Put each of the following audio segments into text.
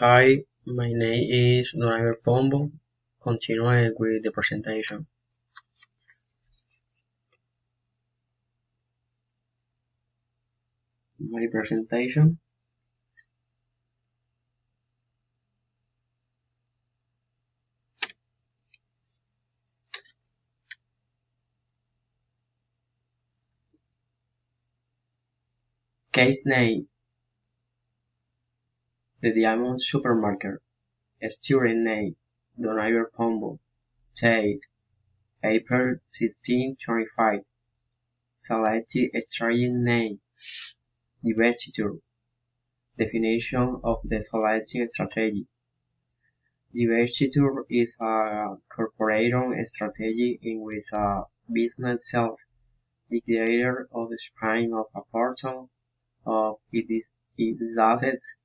Hi, my name is Donaire Pombo. Continue with the presentation. My presentation. Case name: The Diamond Supermarket. Student name: Donaire Pombo. Date: April 16, 25. Selected strategy name: Divestiture. Definition of the selected strategy. Divestiture is a corporate strategy in which a business sells liquidator or the spine of a portion of its assets,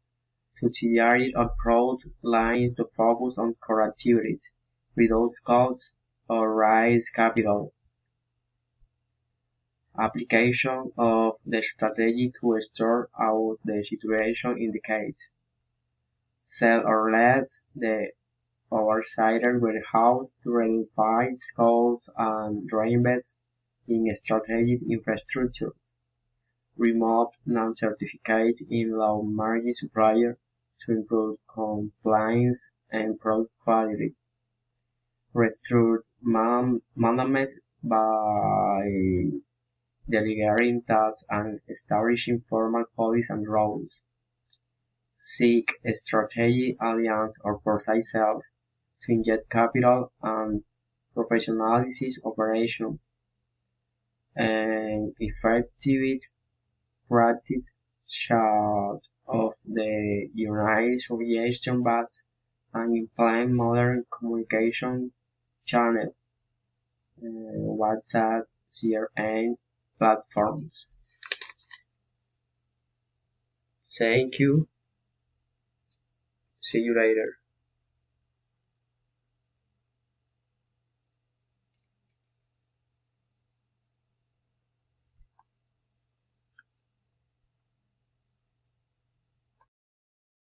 subsidiaries or product lines to focus on core activities, reduce costs, or raise capital. Application of the strategy to sort out the situation indicates: sell or let the oversighted warehouse to reduce fixed costs and reinvest in strategic infrastructure. Remove non-certificate in low-margin suppliers to improve compliance and product quality. Restructure management by delegating tasks and establishing formal policies and roles. Seek a strategic alliance or foresight sales to inject capital and professionalize operations. And effective practice shut of the United Suggestion bots and implement modern communication channels, WhatsApp, CRM platforms. Thank you. See you later.